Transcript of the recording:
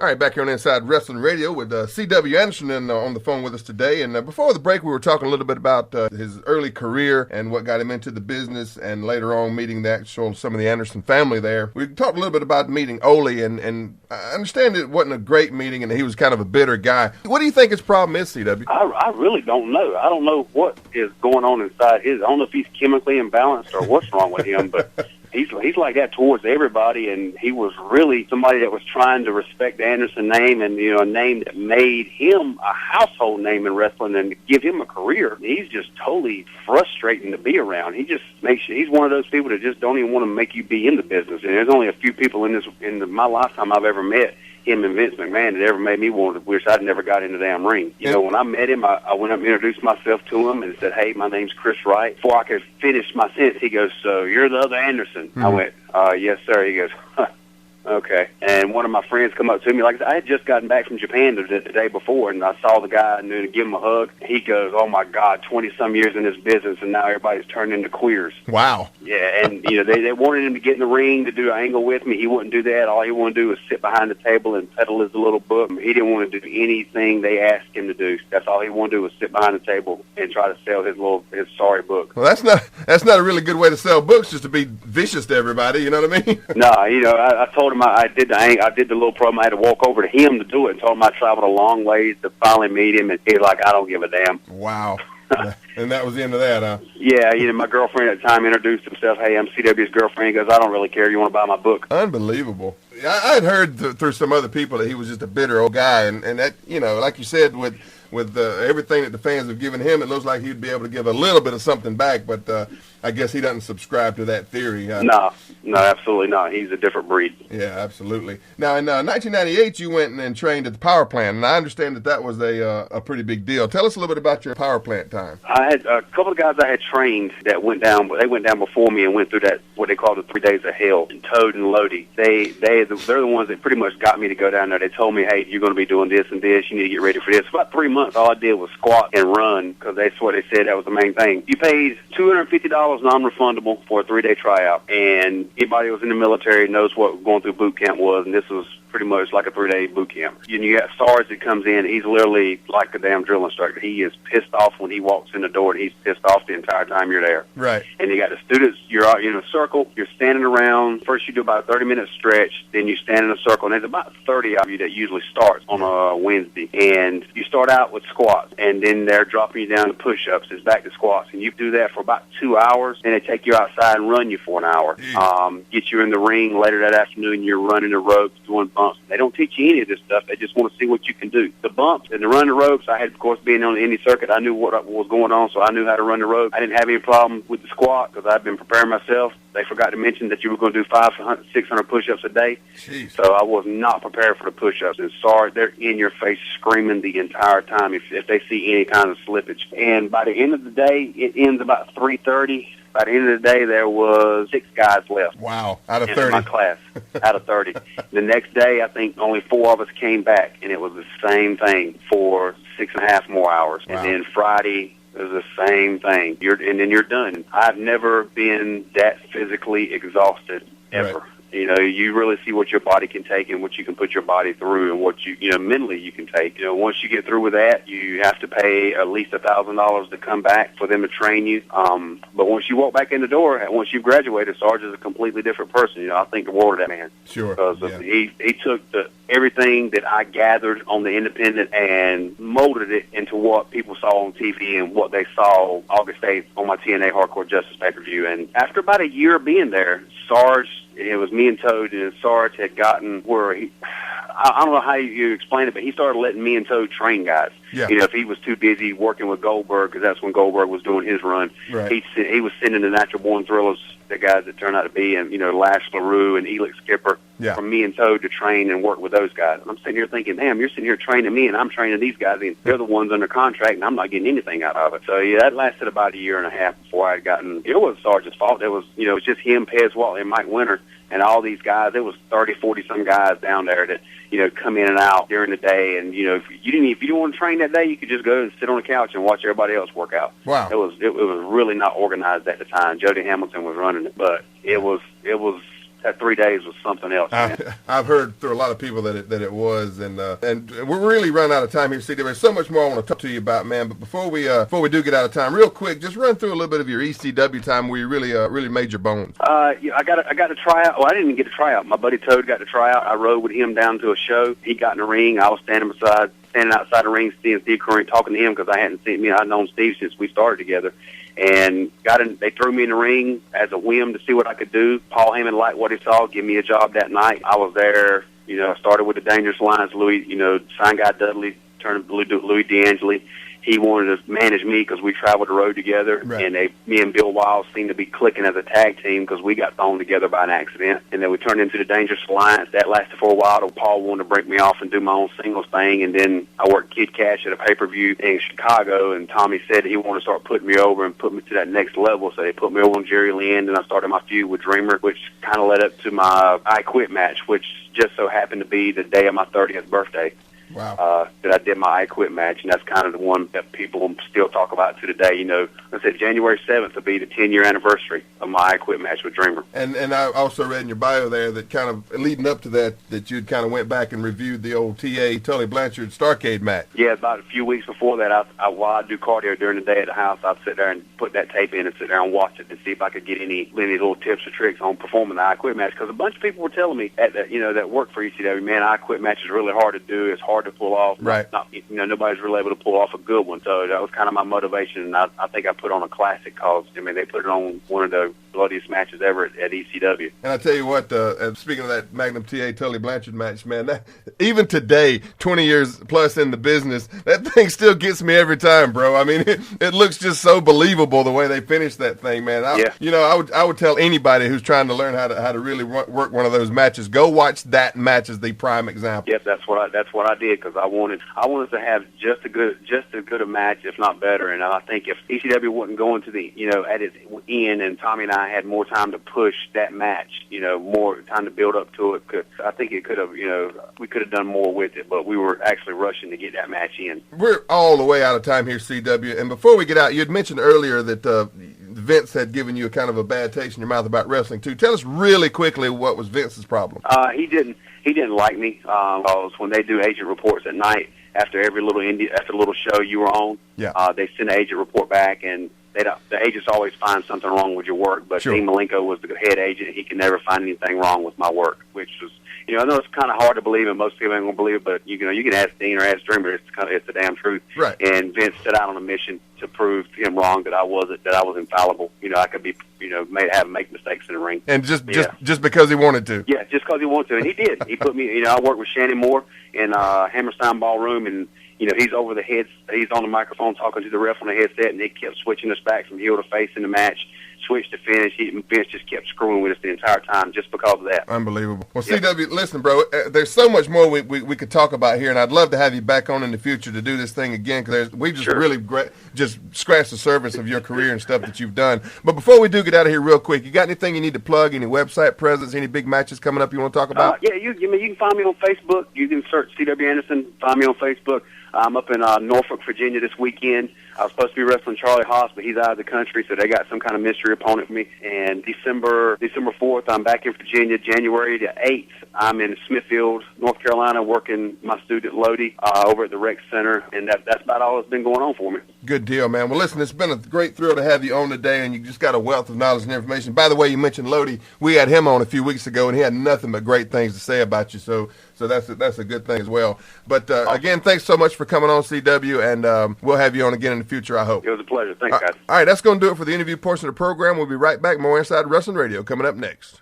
All right, back here on Inside Wrestling Radio with CW Anderson on the phone with us today. And before the break, we were talking a little bit about his early career and what got him into the business, and later on meeting some of the Anderson family there. We talked a little bit about meeting Ole, and I understand it wasn't a great meeting and he was kind of a bitter guy. What do you think his problem is, CW? I really don't know. I don't know what is going on inside his. I don't know if he's chemically imbalanced or what's wrong with him, but he's like that towards everybody, and he was really somebody that was trying to respect the Anderson name, and a name that made him a household name in wrestling and give him a career. He's just totally frustrating to be around. He just he's one of those people that just don't even want to make you be in the business. And there's only a few people in my lifetime I've ever met, him and Vince McMahon, that ever made me want to wish I'd never got in the damn ring. When I met him, I went up and introduced myself to him and said, "Hey, my name's Chris Wright." Before I could finish my sentence, he goes, "So you're the other Anderson?" I went, "Yes, sir." He goes, "Okay." And one of my friends come up to me, like I had just gotten back from Japan the day before, and I saw the guy and to give him a hug. He goes, "Oh my God, 20-some years in this business, and now everybody's turned into queers." Wow. Yeah, and they wanted him to get in the ring to do an angle with me. He wouldn't do that. All he wanted to do was sit behind the table and peddle his little book. He didn't want to do anything they asked him to do. That's all he wanted to do was sit behind the table and try to sell his sorry book. Well, that's not a really good way to sell books, just to be vicious to everybody. You know what I mean? No, I told him I did the little promo. I had to walk over to him to do it, and told him I traveled a long ways to finally meet him, and he's like, "I don't give a damn." Wow. And that was the end of that, huh? Yeah, my girlfriend at the time introduced himself. "Hey, I'm CW's girlfriend." He goes, "I don't really care. You want to buy my book?" Unbelievable. I had heard through some other people that he was just a bitter old guy, and that, like you said, with everything that the fans have given him, it looks like he'd be able to give a little bit of something back, but I guess he doesn't subscribe to that theory. No, absolutely not. He's a different breed. Yeah, absolutely. Now, in 1998, you went and trained at the power plant, and I understand that was a pretty big deal. Tell us a little bit about your power plant time. I had a couple of guys I had trained that went down. They went down before me and went through that, what they call the 3 days of hell, and Toad and Lodi. They're the ones that pretty much got me to go down there. They told me, "Hey, you're going to be doing this and this. You need to get ready for this." For about 3 months, all I did was squat and run, because that's what they said that was the main thing. You paid $250 non-refundable for a 3-day tryout, and anybody who was in the military knows what going through boot camp was, and this was pretty much like a 3-day boot camp. You got Sarge that comes in. He's literally like a damn drill instructor. He is pissed off when he walks in the door, and he's pissed off the entire time you're there. Right. And you got the students. You're out in a circle. You're standing around. First you do about a 30-minute stretch. Then you stand in a circle, and there's about 30 of you that usually starts on a Wednesday. And you start out with squats, and then they're dropping you down to push-ups. It's back to squats. And you do that for about 2 hours, and they take you outside and run you for an hour. Get you in the ring later that afternoon. You're running the ropes, doing bumps. They don't teach you any of this stuff. They just want to see what you can do. The bumps and the run the ropes, I had, of course, being on the indie circuit, I knew what was going on, so I knew how to run the ropes. I didn't have any problem with the squat because I'd been preparing myself. They forgot to mention that you were going to do 500, 600 push-ups a day. Jeez. So I was not prepared for the push-ups. And sorry, they're in your face screaming the entire time if they see any kind of slippage. And by the end of the day, it ends about 3:30. By the end of the day, there was 6 guys left. Wow, out of 30. In my class, out of 30. The next day, I think only 4 of us came back, and it was the same thing for 6.5 more hours. Wow. And then Friday, it was the same thing. And then you're done. I've never been that physically exhausted, ever. Right. You really see what your body can take and what you can put your body through, and what mentally you can take. Once you get through with that, you have to pay at least $1,000 to come back for them to train you. But once you walk back in the door, once you've graduated, Sarge is a completely different person. I think the world of that man. Sure. Because he took everything that I gathered on the independent and molded it into what people saw on TV and what they saw August 8th on my TNA Hardcore Justice pay-per-view. And after about a year of being there, Sarge, it was me and Toad, and Sarge had gotten where I don't know how you explain it, but he started letting me and Toad train guys. Yeah. If he was too busy working with Goldberg, because that's when Goldberg was doing his run, right. he was sending the Natural Born Thrillers, the guys that turned out to be, and Lash LaRue and Elix Skipper, from me and Toad to train and work with those guys. And I'm sitting here thinking, damn, you're sitting here training me, and I'm training these guys, and they're the ones under contract, and I'm not getting anything out of it. So, that lasted about a year and a half before I had gotten, it wasn't Sarge's fault. It was just him, Pez Watley, and Mike Winter, and all these guys. It was 30, 40-some guys down there that, come in and out during the day. And, if you didn't want to train that day, you could just go and sit on the couch and watch everybody else work out. Wow. It was really not organized at the time. Jody Hamilton was running it, but it was that 3 days was something else, man. I've heard through a lot of people that it was, and we're really running out of time here, CW. There's so much more I want to talk to you about, man. But before we do get out of time, real quick, just run through a little bit of your ECW time where you really made your bones. Yeah, I got to try out. Well, I didn't get to try out. My buddy Toad got to try out. I rode with him down to a show. He got in the ring. I was standing outside the ring, seeing Steve Curran, talking to him because I hadn't seen me. I'd known Steve since we started together. And they threw me in the ring as a whim to see what I could do. Paul Heyman liked what he saw, give me a job that night. I was there. I started with the Dangerous Alliance. Louis, sign guy Dudley turned to Louis D'Angeli. He wanted to manage me because we traveled the road together, right. And me and Bill Wiles seemed to be clicking as a tag team because we got thrown together by an accident. And then we turned into the Dangerous Alliance. That lasted for a while. Paul wanted to break me off and do my own singles thing, and then I worked Kid Cash at a pay-per-view in Chicago, and Tommy said he wanted to start putting me over and put me to that next level, so they put me over on Jerry Lynn, and I started my feud with Dreamer, which kind of led up to my I Quit match, which just so happened to be the day of my 30th birthday. Wow. That I did my I Quit match, and that's kind of the one that people still talk about to today. I said January 7th will be the 10-year anniversary of my I Quit match with Dreamer. And I also read in your bio there that kind of leading up to that you'd kind of went back and reviewed the old T.A. Tully Blanchard Starcade match. Yeah, about a few weeks before that, while I do cardio during the day at the house, I'd sit there and put that tape in and sit there and watch it and see if I could get any little tips or tricks on performing the I Quit match. Because a bunch of people were telling me that work for ECW, man, I Quit match is really hard to do. It's hard to pull off. Right. Nobody's really able to pull off a good one. So that was kind of my motivation, and I think I put on a classic because, they put it on one of the bloodiest matches ever at ECW. And I tell you what, speaking of that Magnum T.A. Tully Blanchard match, man, even today, 20 years plus in the business, that thing still gets me every time, bro. I mean, it looks just so believable the way they finished that thing, man. I would tell anybody who's trying to learn how to really work one of those matches, go watch that match as the prime example. Yep, that's what I did because I wanted to have just as good a match, if not better. And I think if ECW wasn't going to the at its end, and Tommy and I had more time to push that match, more time to build up to it, I think it could have, we could have done more with it, but we were actually rushing to get that match in. We're all the way out of time here, CW. And before we get out, you had mentioned earlier that Vince had given you a kind of a bad taste in your mouth about wrestling too. Tell us really quickly what was Vince's problem. He didn't like me because when they do agent reports at night after every little show you were on, they send an agent report back, and the agents always find something wrong with your work. But sure. Dean Malenko was the head agent; he could never find anything wrong with my work, which was. I know it's kind of hard to believe, and most people ain't gonna believe it. But you can ask Dean or ask Dreamer. It's the damn truth. Right. And Vince set out on a mission to prove him wrong, that I was infallible. I could be make mistakes in the ring. And just because he wanted to. Yeah, just because he wanted to, and he did. He put me. I worked with Shannon Moore in Hammerstein Ballroom, and he's over the head. He's on the microphone talking to the ref on the headset, and they kept switching us back from heel to face in the match. Switched to finish. Vince just kept screwing with us the entire time just because of that. Unbelievable. Well, CW, listen, bro, there's so much more we could talk about here, and I'd love to have you back on in the future to do this thing again, because we just really just scratched the surface of your career and stuff that you've done. But before we do get out of here real quick, you got anything you need to plug, any website presence, any big matches coming up you want to talk about? You can find me on Facebook. You can search CW Anderson, find me on Facebook. I'm up in Norfolk, Virginia this weekend. I was supposed to be wrestling Charlie Haas, but he's out of the country, so they got some kind of mystery opponent for me. And December 4th, I'm back in Virginia. January the 8th, I'm in Smithfield, North Carolina, working my student Lodi over at the Rec Center, and that's about all that's been going on for me. Good deal, man. Well, listen, it's been a great thrill to have you on today, and you just got a wealth of knowledge and information. By the way, you mentioned Lodi. We had him on a few weeks ago, and he had nothing but great things to say about you, so that's a good thing as well. But again, thanks so much for coming on, CW, and we'll have you on again in the future, I hope. It was a pleasure. Thanks, guys. All right, that's going to do it for the interview portion of the program. We'll be right back. More Inside Wrestling Radio coming up next.